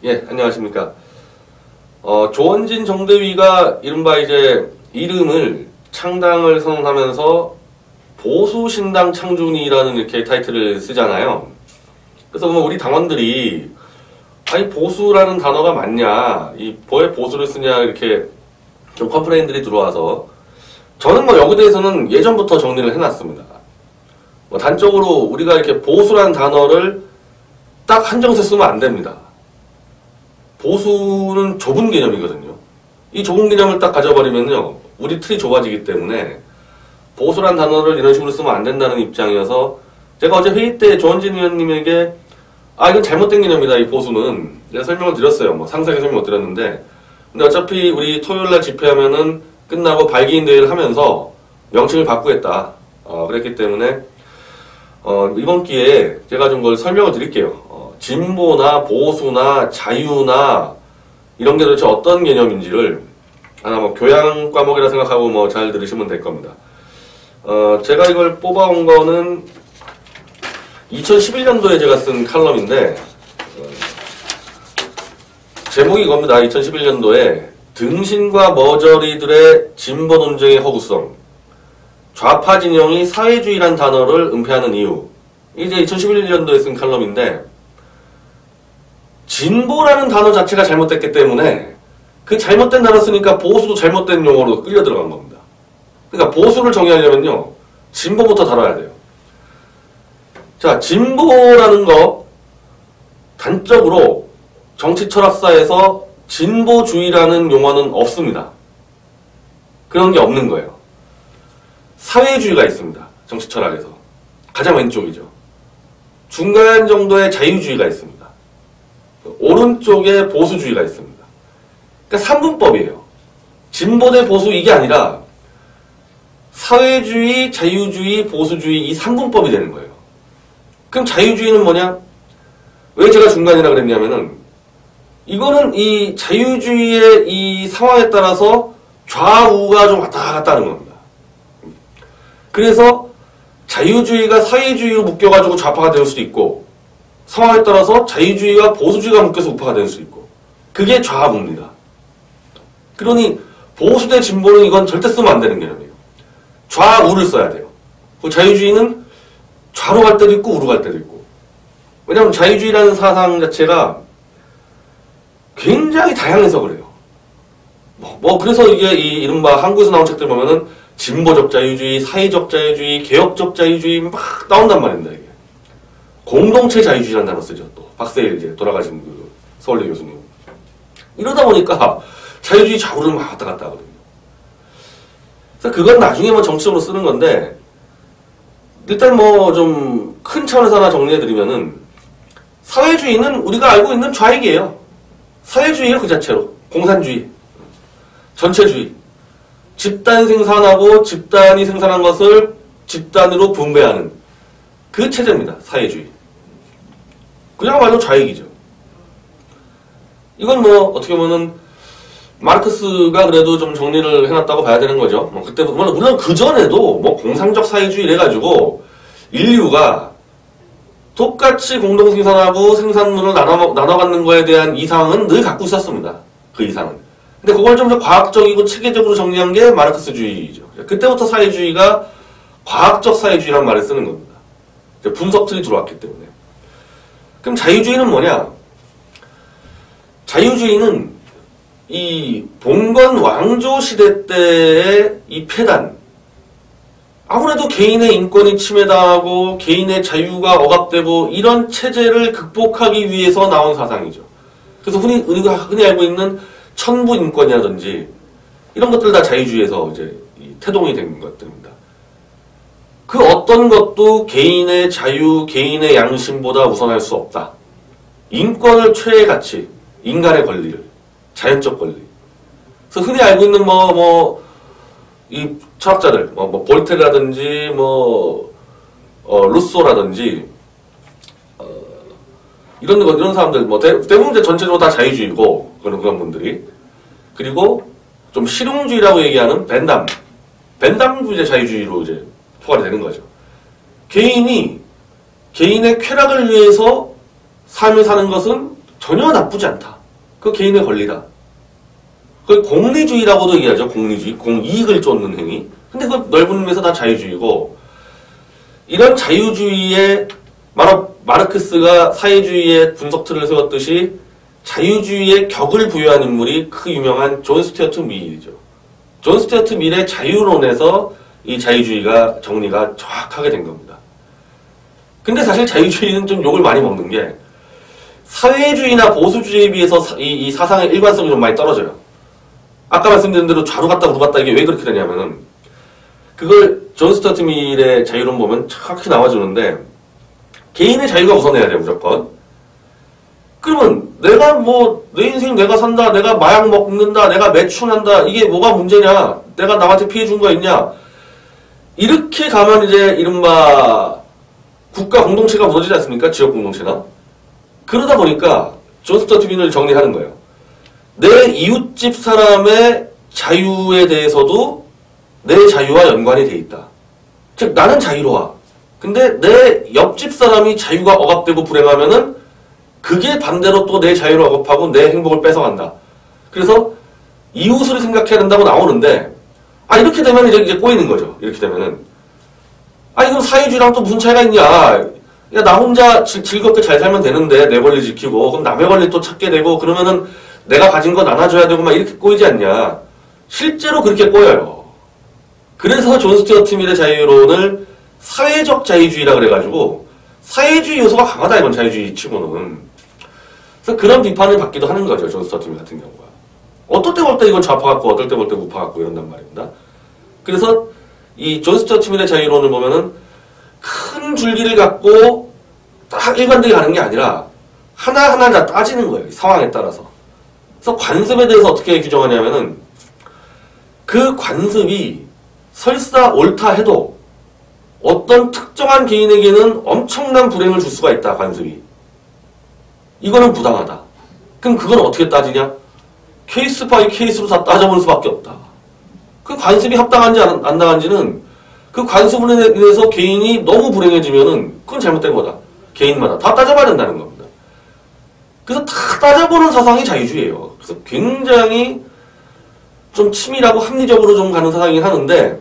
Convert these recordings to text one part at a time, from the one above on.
예, 안녕하십니까. 조원진 정대위가 이른바 이제 이름을 창당을 선언하면서 보수신당 창준이라는 이렇게 타이틀을 쓰잖아요. 그래서 뭐 우리 당원들이 아니 보수라는 단어가 맞냐, 왜 보수를 쓰냐 이렇게 좀 컴플레인들이 들어와서 저는 뭐 여기에 대해서는 예전부터 정리를 해놨습니다. 뭐 단적으로 우리가 이렇게 보수라는 단어를 딱 한정해서 쓰면 안 됩니다. 보수는 좁은 개념이거든요. 이 좁은 개념을 딱 가져버리면요, 우리 틀이 좁아지기 때문에 보수란 단어를 이런 식으로 쓰면 안 된다는 입장이어서 제가 어제 회의 때 조원진 의원님에게 이건 잘못된 개념이다, 이 보수는. 제가 설명을 드렸어요. 뭐 상세하게 설명 못 드렸는데, 근데 어차피 우리 토요일날 집회하면은 끝나고 발기인 대회를 하면서 명칭을 바꾸겠다. 그랬기 때문에 이번 기회에 제가 좀 그걸 설명을 드릴게요. 진보나 보수나 자유나 이런 게 도대체 어떤 개념인지를 하나 뭐 교양 과목이라 생각하고 뭐 잘 들으시면 될 겁니다. 제가 이걸 뽑아온 거는 2011년도에 제가 쓴 칼럼인데 제목이 이겁니다. 2011년도에 등신과 머저리들의 진보 논쟁의 허구성, 좌파 진영이 사회주의란 단어를 은폐하는 이유. 이제 2011년도에 쓴 칼럼인데 진보라는 단어 자체가 잘못됐기 때문에 그 잘못된 단어 쓰니까 보수도 잘못된 용어로 끌려 들어간 겁니다. 그러니까 보수를 정의하려면요, 진보부터 다뤄야 돼요. 자, 진보라는 거 단적으로 정치 철학사에서 진보주의라는 용어는 없습니다. 그런 게 없는 거예요. 사회주의가 있습니다. 정치 철학에서. 가장 왼쪽이죠. 중간 정도의 자유주의가 있습니다. 오른쪽에 보수주의가 있습니다. 그러니까 3분법이에요. 진보 대 보수 이게 아니라 사회주의, 자유주의, 보수주의 이 3분법이 되는 거예요. 그럼 자유주의는 뭐냐? 왜 제가 중간이라 그랬냐면은 이거는 이 자유주의의 이 상황에 따라서 좌우가 좀 왔다 갔다 하는 겁니다. 그래서 자유주의가 사회주의로 묶여가지고 좌파가 될 수도 있고, 상황에 따라서 자유주의와 보수주의가 묶여서 우파가 될 수 있고, 그게 좌우입니다. 그러니 보수 대 진보는 이건 절대 쓰면 안 되는 개념이에요. 좌우를 써야 돼요. 자유주의는 좌로 갈 때도 있고 우로 갈 때도 있고. 왜냐하면 자유주의라는 사상 자체가 굉장히 다양해서 그래요. 그래서 이게 이른바 한국에서 나온 책들 보면은 진보적 자유주의, 사회적 자유주의, 개혁적 자유주의 막 나온단 말입니다, 이게. 공동체 자유주의라는 단어 쓰죠, 또. 박세일 이제 돌아가신 그 서울대 교수님. 이러다 보니까 자유주의 좌우를 막 왔다 갔다 하거든요. 그래서 그건 나중에 뭐 정치적으로 쓰는 건데, 일단 뭐 좀 큰 차원에서 하나 정리해드리면은, 사회주의는 우리가 알고 있는 좌익이에요. 사회주의예요, 그 자체로. 공산주의. 전체주의. 집단 생산하고 집단이 생산한 것을 집단으로 분배하는 그 체제입니다. 사회주의. 그야말로 좌익이죠. 이건 뭐 어떻게 보면은 마르크스가 그래도 좀 정리를 해놨다고 봐야 되는 거죠. 뭐 그때 물론 그 전에도 뭐 공상적 사회주의 이래가지고 인류가 똑같이 공동 생산하고 생산물을 나눠 갖는 거에 대한 이상은 늘 갖고 있었습니다. 그 이상은. 근데 그걸 좀 더 과학적이고 체계적으로 정리한 게 마르크스주의죠. 그때부터 사회주의가 과학적 사회주의라는 말을 쓰는 겁니다. 분석틀이 들어왔기 때문에. 그럼 자유주의는 뭐냐? 자유주의는 이 봉건 왕조 시대 때의 이 폐단, 아무래도 개인의 인권이 침해당하고 개인의 자유가 억압되고 이런 체제를 극복하기 위해서 나온 사상이죠. 그래서 우리가 흔히 알고 있는 천부 인권이라든지 이런 것들 다 자유주의에서 이제 태동이 된 것들입니다. 그 어떤 것도 개인의 자유, 개인의 양심보다 우선할 수 없다. 인권을 최애 가치, 인간의 권리를, 자연적 권리. 그래서 흔히 알고 있는 이 철학자들, 볼테르라든지 루소라든지 이런 사람들 대부분 이제 전체적으로 다 자유주의고 그런 분들이. 그리고 좀 실용주의라고 얘기하는 벤담도 이제 자유주의로 이제 포괄이 되는 거죠. 개인이 개인의 쾌락을 위해서 삶을 사는 것은 전혀 나쁘지 않다. 그 개인의 권리다. 그 공리주의라고도 얘기하죠. 공리주의. 공이익을 쫓는 행위. 근데 그 넓은 의미에서 다 자유주의고, 이런 자유주의에 마르크스가 사회주의의 분석 틀을 세웠듯이 자유주의의 격을 부여한 인물이 그 유명한 존 스튜어트 밀이죠. 존 스튜어트 밀의 자유론에서 이 자유주의가 정리가 정확하게 된 겁니다. 근데 사실 자유주의는 좀 욕을 많이 먹는 게, 사회주의나 보수주의에 비해서 이 사상의 일관성이 좀 많이 떨어져요. 아까 말씀드린 대로 좌로 갔다 우로 갔다 이게 왜 그렇게 되냐면은, 그걸 존 스튜어트 밀의 자유론 보면 정확히 나와주는데, 개인의 자유가 우선해야 돼요, 무조건. 그러면 내가 내 인생 내가 산다, 내가 마약 먹는다, 내가 매춘한다, 이게 뭐가 문제냐, 내가 남한테 피해 준 거 있냐, 이렇게 가면 이제 이른바 국가 공동체가 무너지지 않습니까? 지역 공동체나. 그러다 보니까 존 스튜어트 밀을 정리하는 거예요. 내 이웃집 사람의 자유에 대해서도 내 자유와 연관이 돼 있다. 즉 나는 자유로워. 근데 내 옆집 사람이 자유가 억압되고 불행하면은 그게 반대로 또 내 자유를 억압하고 내 행복을 뺏어간다. 그래서 이웃을 생각해야 된다고 나오는데, 이렇게 되면 이제 꼬이는 거죠. 이렇게 되면은. 이건 사회주의랑 또 무슨 차이가 있냐. 야, 나 혼자 즐겁게 잘 살면 되는데, 내 권리 지키고, 그럼 남의 권리 또 찾게 되고, 그러면은 내가 가진 거 나눠줘야 되고, 막 이렇게 꼬이지 않냐. 실제로 그렇게 꼬여요. 그래서 존 스튜어트 밀의 자유론을 사회적 자유주의라 그래가지고, 사회주의 요소가 강하다, 이건 자유주의 치고는. 그래서 그런 비판을 받기도 하는 거죠, 존 스튜어트 밀 같은 경우가. 어떨 때 볼 때 이건 좌파 같고, 어떨 때 볼 때 우파 같고, 이런단 말입니다. 그래서 이 존 스튜어트 밀의 자유론을 보면은 큰 줄기를 갖고 딱 일관되게 가는 게 아니라 하나하나 다 따지는 거예요, 상황에 따라서. 그래서 관습에 대해서 어떻게 규정하냐면은 그 관습이 설사 옳다 해도 어떤 특정한 개인에게는 엄청난 불행을 줄 수가 있다, 관습이. 이거는 부당하다. 그럼 그건 어떻게 따지냐? 케이스 바이 케이스로 다 따져보는 수밖에 없다. 그 관습이 합당한지 안 당한지는 그 관습으로 인해서 개인이 너무 불행해지면은 그건 잘못된 거다. 개인마다 다 따져봐야 된다는 겁니다. 그래서 다 따져보는 사상이 자유주의예요. 그래서 굉장히 좀 치밀하고 합리적으로 좀 가는 사상이긴 하는데,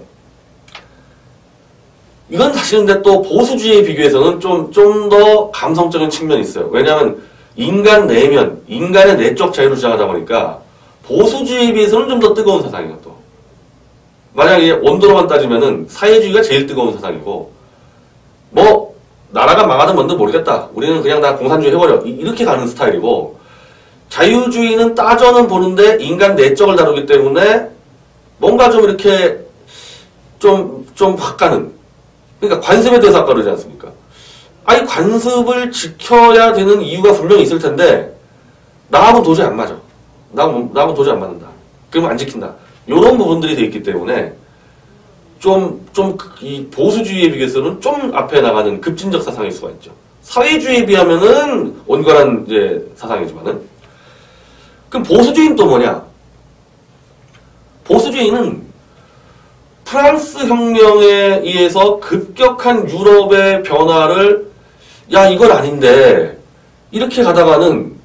이건 사실 근데 또 보수주의에 비교해서는 좀 더 감성적인 측면이 있어요. 왜냐하면 인간 내면, 인간의 내적 자유를 주장하다 보니까 보수주의에 비해서는 좀 더 뜨거운 사상이에요, 또. 만약에 온도로만 따지면은 사회주의가 제일 뜨거운 사상이고, 나라가 망하든 뭔든 모르겠다. 우리는 그냥 다 공산주의 해버려. 이렇게 가는 스타일이고, 자유주의는 따져는 보는데 인간 내적을 다루기 때문에 뭔가 좀 이렇게 좀 확 가는. 그러니까 관습에 대해서 아까 그러지 않습니까? 관습을 지켜야 되는 이유가 분명히 있을 텐데, 나하고는 도저히 안 맞아. 나하고는 도저히 안 맞는다. 그러면 안 지킨다. 요런 부분들이 돼 있기 때문에, 이 보수주의에 비해서는 좀 앞에 나가는 급진적 사상일 수가 있죠. 사회주의에 비하면은 온건한 이제 사상이지만은. 그럼 보수주의는 또 뭐냐? 보수주의는 프랑스 혁명에 의해서 급격한 유럽의 변화를, 이건 아닌데, 이렇게 가다가는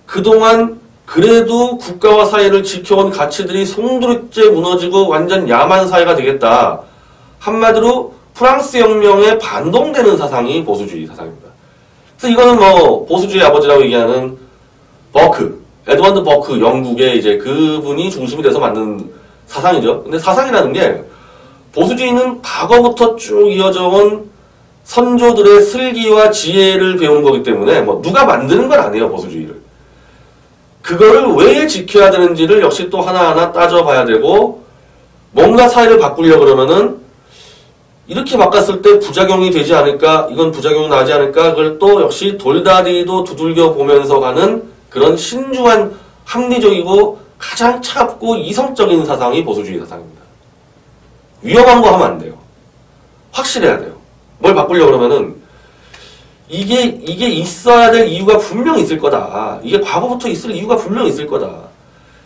그동안 그래도 국가와 사회를 지켜온 가치들이 송두리째 무너지고 완전 야만 사회가 되겠다. 한마디로 프랑스 혁명에 반동되는 사상이 보수주의 사상입니다. 그래서 이거는 보수주의 아버지라고 얘기하는 에드먼드 버크, 영국의 이제 그분이 중심이 돼서 만든 사상이죠. 근데 사상이라는 게, 보수주의는 과거부터 쭉 이어져 온 선조들의 슬기와 지혜를 배우는 거기 때문에 누가 만드는 건 아니에요, 보수주의를. 그거를 왜 지켜야 되는지를 역시 또 하나하나 따져봐야 되고, 뭔가 사회를 바꾸려고 그러면은 이렇게 바꿨을 때 부작용이 되지 않을까, 이건 부작용이 나지 않을까, 그걸 또 역시 돌다리도 두들겨 보면서 가는 그런 신중한 합리적이고 가장 차갑고 이성적인 사상이 보수주의 사상입니다. 위험한 거 하면 안 돼요. 확실해야 돼요. 뭘 바꾸려고 그러면은 이게 있어야 될 이유가 분명히 있을 거다. 이게 과거부터 있을 이유가 분명히 있을 거다.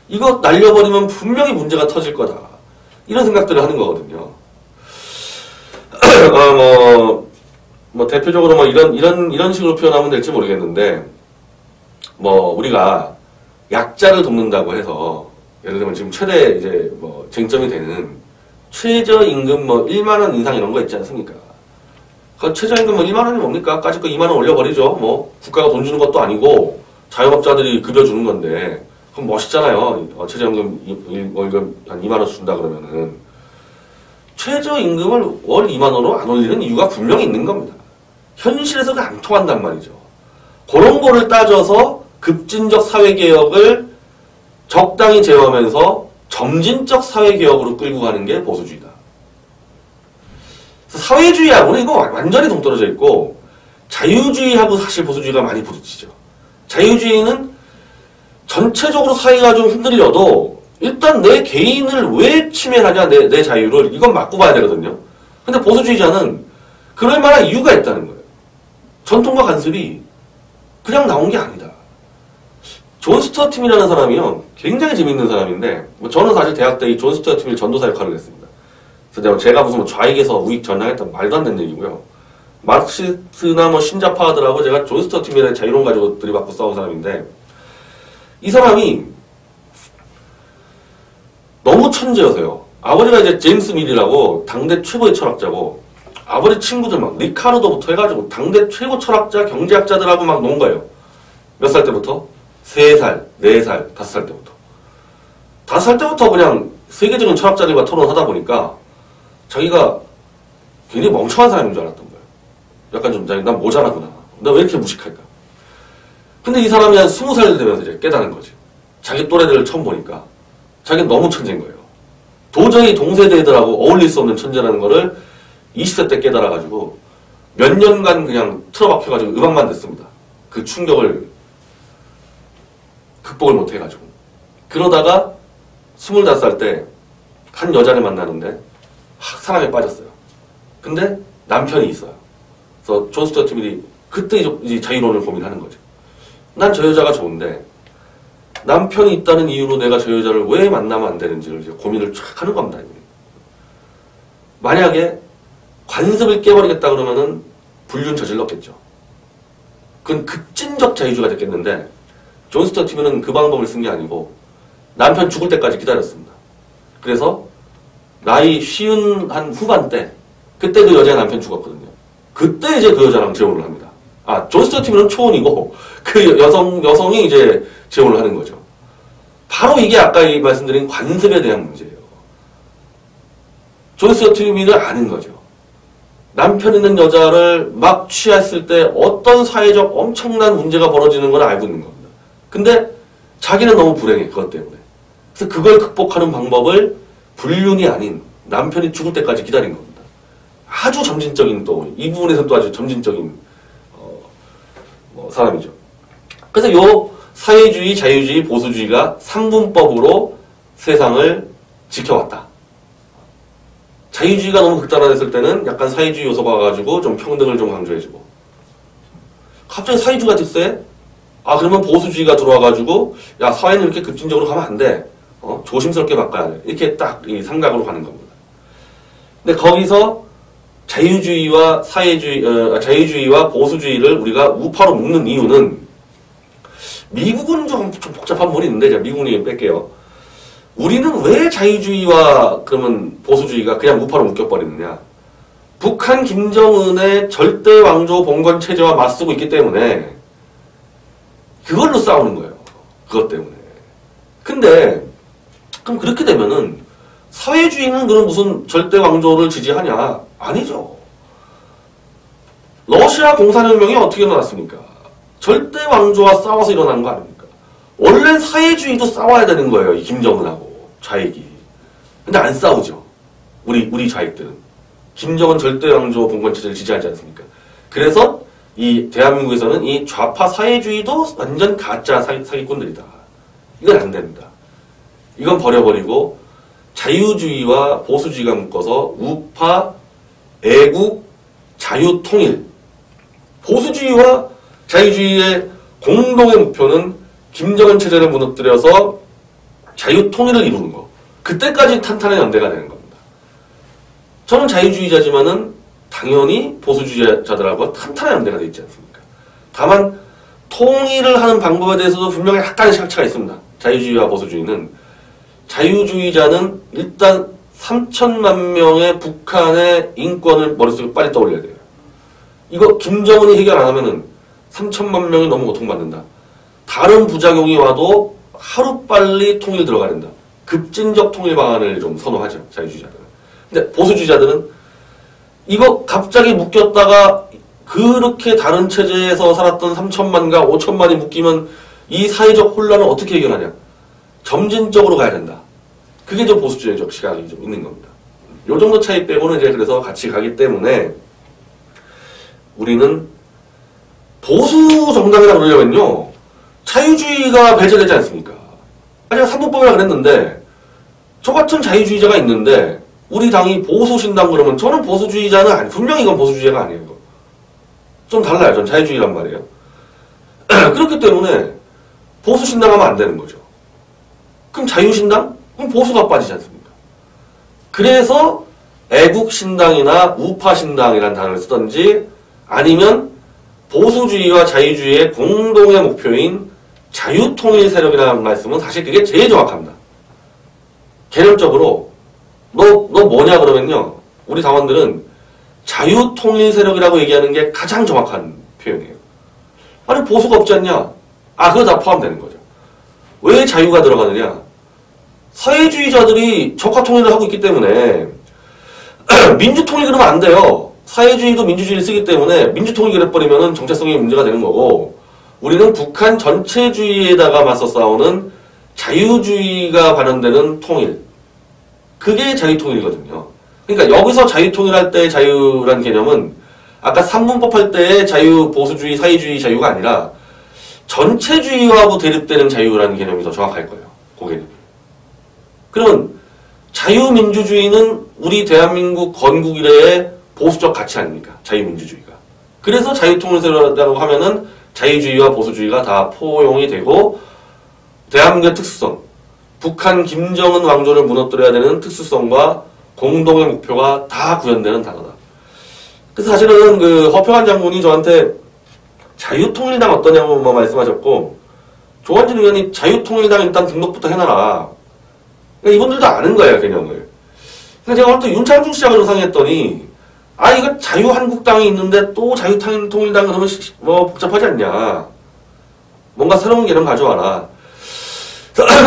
이거 날려버리면 분명히 문제가 터질 거다. 이런 생각들을 하는 거거든요. 대표적으로 이런 식으로 표현하면 될지 모르겠는데, 뭐 우리가 약자를 돕는다고 해서 예를 들면 지금 최대 이제 뭐 쟁점이 되는 최저임금 뭐 1만 원 인상 이런 거 있지 않습니까? 그 최저임금 뭐 1만 원이 뭡니까? 까짓 거 2만 원 올려버리죠. 뭐 국가가 돈 주는 것도 아니고 자영업자들이 급여 주는 건데 그럼 멋있잖아요. 최저임금 월급 한 2만 원 준다 그러면은 최저임금을 월 2만 원으로 안 올리는 이유가 분명히 있는 겁니다. 현실에서가 안 통한단 말이죠. 그런 거를 따져서 급진적 사회개혁을 적당히 제어하면서 점진적 사회개혁으로 끌고 가는 게 보수주의다. 사회주의하고는 이거 완전히 동떨어져 있고 자유주의하고 사실 보수주의가 많이 부딪히죠. 자유주의는 전체적으로 사회가 좀 흔들려도 일단 내 개인을 왜 침해하냐 내 자유를 이건 맞고 봐야 되거든요. 근데 보수주의자는 그럴 만한 이유가 있다는 거예요. 전통과 간섭이 그냥 나온 게 아니다. 존 스튜어트 팀이라는 사람이요. 굉장히 재밌는 사람인데 뭐 저는 사실 대학 때 이 존 스튜어트 팀을 전도사 역할을 했습니다. 그래서 제가 무슨 뭐 좌익에서 우익 전향했던 말도 안 되는 얘기고요. 마르크시스트나 뭐 신자파들하고 제가 존 스튜어트 팀이라는 자유론 가지고 들이받고 싸운 사람인데 이 사람이 너무 천재여서요. 아버지가 이제 제임스 밀이라고 당대 최고의 철학자고 아버지 친구들 막 리카르도부터 해가지고 당대 최고 철학자 경제학자들하고 막 논 거예요. 몇 살 때부터? 3살, 4살, 5살 때부터. 5살 때부터 그냥 세계적인 철학자들과 토론하다 보니까 자기가 굉장히 멍청한 사람인 줄 알았던 거예요. 약간 좀, 난 모자라구나. 나 왜 이렇게 무식할까? 근데 이 사람이 한 20살 되면서 이제 깨달은 거지. 자기 또래들을 처음 보니까 자기는 너무 천재인 거예요. 도저히 동세대 애들하고 어울릴 수 없는 천재라는 거를 20세 때 깨달아가지고 몇 년간 그냥 틀어박혀가지고 음악만 듣습니다. 그 충격을 극복을 못 해가지고. 그러다가 25살 때 한 여자를 만나는데 사랑에 빠졌어요. 근데 남편이 있어요. 그래서 존 스튜어트 밀이 그때 이제 자유론을 고민하는 거죠. 난 저 여자가 좋은데 남편이 있다는 이유로 내가 저 여자를 왜 만나면 안 되는지를 이제 고민을 쫙 하는 겁니다. 만약에 관습을 깨버리겠다 그러면은 불륜 저질렀겠죠. 그건 급진적 자유주의가 됐겠는데 존 스튜어트 팀은 그 방법을 쓴 게 아니고 남편 죽을 때까지 기다렸습니다. 그래서 나이 50 한 후반 때 그때 그 여자의 남편 죽었거든요. 그때 이제 그 여자랑 재혼을 합니다. 존 스튜어트 팀은 초혼이고 그 여성이 이제 재혼을 하는 거죠. 바로 이게 아까 말씀드린 관습에 대한 문제예요. 존 스튜어트 팀은 아는 거죠. 남편 있는 여자를 막 취했을 때 어떤 사회적 엄청난 문제가 벌어지는 걸 알고 있는 겁니다. 근데 자기는 너무 불행해, 그것 때문에. 그래서 그걸 극복하는 방법을 불륜이 아닌 남편이 죽을 때까지 기다린 겁니다. 아주 점진적인 이 부분에서 또 아주 점진적인 사람이죠. 그래서 요 사회주의, 자유주의, 보수주의가 3분법으로 세상을 지켜왔다. 자유주의가 너무 극단화됐을 때는 약간 사회주의 요소가 와가지고 좀 평등을 좀 강조해주고 갑자기 사회주의가 됐어요? 그러면 보수주의가 들어와가지고 야 사회는 이렇게 급진적으로 가면 안 돼. 조심스럽게 바꿔야 돼. 이렇게 딱 이 삼각으로 가는 겁니다. 근데 거기서 자유주의와 자유주의와 보수주의를 우리가 우파로 묶는 이유는 미국은 좀 복잡한 부분이 있는데 제가 미국은 얘기 뺄게요. 우리는 왜 자유주의와 그러면 보수주의가 그냥 우파로 묶여버리느냐. 북한 김정은의 절대 왕조 봉건 체제와 맞서고 있기 때문에 그걸로 싸우는 거예요. 그것 때문에. 근데 그럼 그렇게 되면은 사회주의는 그럼 무슨 절대 왕조를 지지하냐? 아니죠. 러시아 공산혁명이 어떻게 일어났습니까? 절대 왕조와 싸워서 일어난 거 아닙니까? 원래 사회주의도 싸워야 되는 거예요. 이 김정은하고 좌익이. 근데 안 싸우죠. 우리 좌익들은. 김정은 절대 왕조 봉건체제를 지지하지 않습니까? 그래서 이 대한민국에서는 이 좌파 사회주의도 완전 가짜 사기꾼들이다. 이건 안 됩니다. 이건 버려버리고 자유주의와 보수주의가 묶어서 우파, 애국, 자유통일. 보수주의와 자유주의의 공동의 목표는 김정은 체제를 무너뜨려서 자유통일을 이루는 거. 그때까지 탄탄한 연대가 되는 겁니다. 저는 자유주의자지만은 당연히 보수주의자들하고 탄탄한 연대가 되어 있지 않습니까? 다만 통일을 하는 방법에 대해서도 분명히 약간의 착취가 있습니다. 자유주의와 보수주의는. 자유주의자는 일단 3천만 명의 북한의 인권을 머릿속에 빨리 떠올려야 돼요. 이거 김정은이 해결 안 하면은 3천만 명이 너무 고통받는다. 다른 부작용이 와도 하루빨리 통일 들어가야 된다. 급진적 통일 방안을 좀 선호하죠. 자유주의자들은. 근데 보수주의자들은 이거 갑자기 묶였다가 그렇게 다른 체제에서 살았던 3천만과 5천만이 묶이면 이 사회적 혼란을 어떻게 해결하냐. 점진적으로 가야 된다. 그게 좀 보수주의적 시각이 좀 있는 겁니다. 요 정도 차이 빼고는 이제 그래서 같이 가기 때문에 우리는 보수 정당이라고 그러려면요. 자유주의가 배제되지 않습니까? 제가 3분법이라 그랬는데 저 같은 자유주의자가 있는데 우리 당이 보수신당 그러면 저는 보수주의자는 아니, 분명히 이건 보수주의자가 아니에요. 좀 달라요. 전 자유주의란 말이에요. 그렇기 때문에 보수신당 하면 안 되는 거죠. 그럼 자유신당? 그럼 보수가 빠지지 않습니까? 그래서 애국신당이나 우파신당이라는 단어를 쓰던지 아니면 보수주의와 자유주의의 공동의 목표인 자유통일 세력이라는 말씀은 사실 그게 제일 정확합니다. 개념적으로 너 뭐냐 그러면요. 우리 당원들은 자유통일 세력이라고 얘기하는 게 가장 정확한 표현이에요. 아니 보수가 없지 않냐? 아 그거 다 포함되는 거죠. 왜 자유가 들어가느냐? 사회주의자들이 적화통일을 하고 있기 때문에 민주통일 그러면 안 돼요. 사회주의도 민주주의를 쓰기 때문에 민주통일 그래버리면 정체성이 문제가 되는 거고 우리는 북한 전체주의에다가 맞서 싸우는 자유주의가 발현되는 통일. 그게 자유통일이거든요. 그러니까 여기서 자유통일할 때의 자유란 개념은 아까 3분법 할 때의 자유, 보수주의, 사회주의 자유가 아니라 전체주의하고 대립되는 자유라는 개념이 더 정확할 거예요. 그 개념이. 그러면 자유민주주의는 우리 대한민국 건국 이래의 보수적 가치 아닙니까? 자유민주주의가. 그래서 자유통일세력이라고 하면은 자유주의와 보수주의가 다 포용이 되고 대한민국의 특수성, 북한 김정은 왕조를 무너뜨려야 되는 특수성과 공동의 목표가 다 구현되는 단어다. 그래서 사실은 그 허평한 장군이 저한테 자유통일당 어떠냐고 뭐 말씀하셨고 조원진 의원이 자유통일당 일단 등록부터 해놔라. 그러니까 이분들도 아는 거예요, 개념을. 그래서 제가 오늘 또 윤창중 시장을 조상했더니 아 이거 자유한국당이 있는데 또 자유통일당 그러면 뭐 복잡하지 않냐. 뭔가 새로운 개념 가져와라.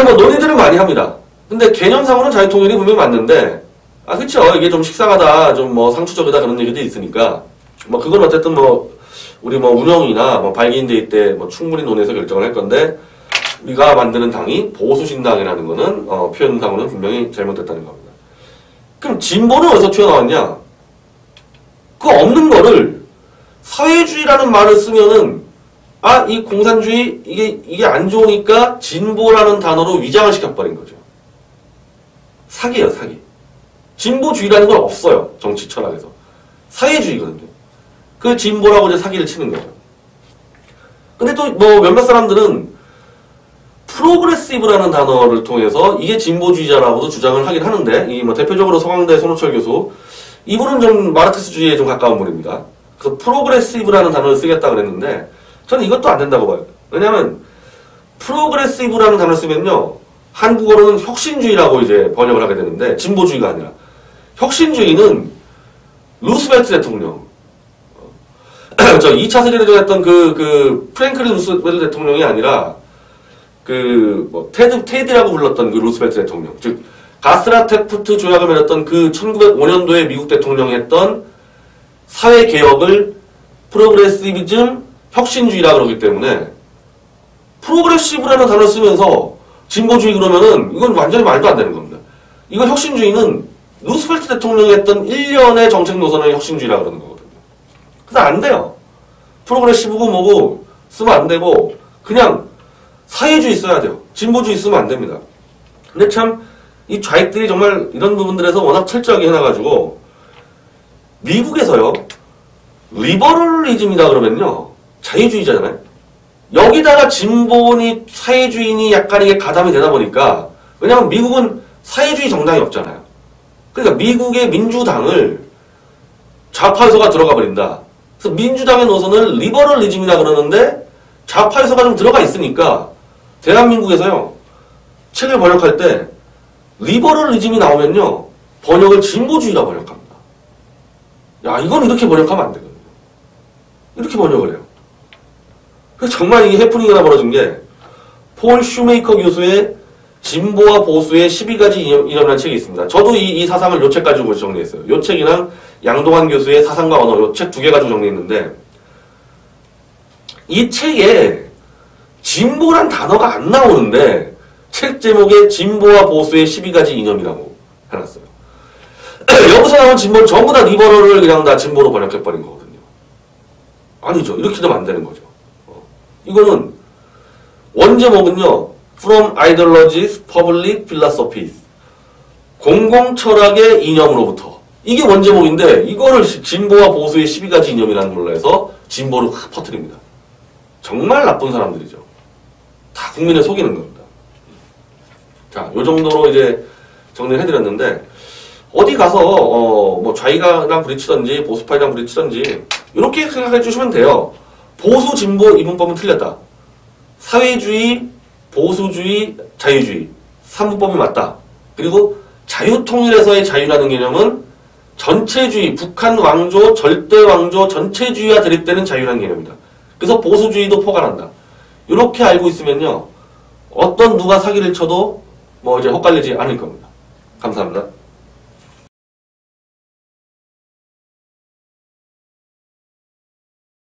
뭐 논의들을 많이 합니다. 근데 개념상으로는 자유통일이 분명히 맞는데 아 그쵸 이게 좀 식상하다 좀 뭐 상투적이다 그런 얘기도 있으니까 뭐 그건 어쨌든 뭐 우리 뭐 운영이나 뭐 발기인데이 때 뭐 충분히 논의해서 결정을 할 건데 우리가 만드는 당이 보수신당이라는 거는 표현상으로는 분명히 잘못됐다는 겁니다. 그럼 진보는 어디서 튀어나왔냐? 그 없는 거를 사회주의라는 말을 쓰면은 아, 이 공산주의, 이게 안 좋으니까 진보라는 단어로 위장을 시켜버린 거죠. 사기예요, 사기. 진보주의라는 건 없어요, 정치 철학에서. 사회주의거든요. 그 진보라고 이제 사기를 치는 거죠. 근데 또 뭐 몇몇 사람들은 프로그레시브라는 단어를 통해서 이게 진보주의자라고도 주장을 하긴 하는데, 이 뭐 대표적으로 서강대 손호철 교수, 이분은 좀 마르크스주의에 좀 가까운 분입니다. 그래서 프로그레시브라는 단어를 쓰겠다 그랬는데, 저는 이것도 안 된다고 봐요. 왜냐하면 프로그레시브라는 단어를 쓰면요 한국어로는 혁신주의라고 이제 번역을 하게 되는데 진보주의가 아니라 혁신주의는 루스벨트 대통령 저 2차 세계대전 했던 그 프랭클린 루스벨트 대통령이 아니라 그 뭐 테디라고 불렀던 그 루스벨트 대통령 즉 가스라테프트 조약을 맺었던 그 1905년도에 미국 대통령이 했던 사회개혁을 프로그레시비즘 혁신주의라 그러기 때문에 프로그레시브라는 단어를 쓰면서 진보주의 그러면은 이건 완전히 말도 안 되는 겁니다. 이거 혁신주의는 루스벨트 대통령이 했던 1년의 정책 노선을 혁신주의라 그러는 거거든요. 그래서 안 돼요. 프로그레시브고 뭐고 쓰면 안 되고 그냥 사회주의 써야 돼요. 진보주의 쓰면 안 됩니다. 근데 참 이 좌익들이 정말 이런 부분들에서 워낙 철저하게 해놔가지고 미국에서요 리버럴리즘이다 그러면요 자유주의자잖아요. 여기다가 진보니 사회주의니 약간 이게 가담이 되다 보니까 왜냐하면 미국은 사회주의 정당이 없잖아요. 그러니까 미국의 민주당을 좌파 요소가 들어가 버린다. 그래서 민주당의 노선을 리버럴리즘이라 그러는데 좌파 요소가 좀 들어가 있으니까 대한민국에서요 책을 번역할 때 리버럴리즘이 나오면요 번역을 진보주의라 번역합니다. 야 이건 이렇게 번역하면 안 되거든요. 이렇게 번역을 해요. 그래서 정말 이게 해프닝이 하나 벌어진 게 폴 슈메이커 교수의 진보와 보수의 12가지 이념이라는 책이 있습니다. 저도 이 사상을 요 책 가지고 정리했어요. 요 책이랑 양동환 교수의 사상과 언어 요 책 2개 가지고 정리했는데 이 책에 진보란 단어가 안 나오는데 책 제목에 진보와 보수의 12가지 이념이라고 해놨어요. 여기서 나온 진보는 전부 다 리버럴을 그냥 다 진보로 번역해버린 거거든요. 아니죠. 이렇게 되면 안 되는 거죠. 이거는 원제목은요. From Ideologies, Public Philosophies. 공공철학의 이념으로부터. 이게 원제목인데 이거를 진보와 보수의 12가지 이념이라는 걸로 해서 진보를 확 퍼뜨립니다. 정말 나쁜 사람들이죠. 다 국민을 속이는 겁니다. 자, 요 정도로 이제 정리를 해드렸는데 어디 가서 뭐 좌익이랑 부딪히던지 보수파이랑 부딪히던지 이렇게 생각해 주시면 돼요. 보수 진보 이분법은 틀렸다. 사회주의, 보수주의, 자유주의 3분법이 맞다. 그리고 자유통일에서의 자유라는 개념은 전체주의, 북한 왕조, 절대 왕조, 전체주의와 대립되는 자유라는 개념이다. 그래서 보수주의도 포괄한다. 이렇게 알고 있으면요. 어떤 누가 사기를 쳐도 뭐 이제 헛갈리지 않을 겁니다. 감사합니다.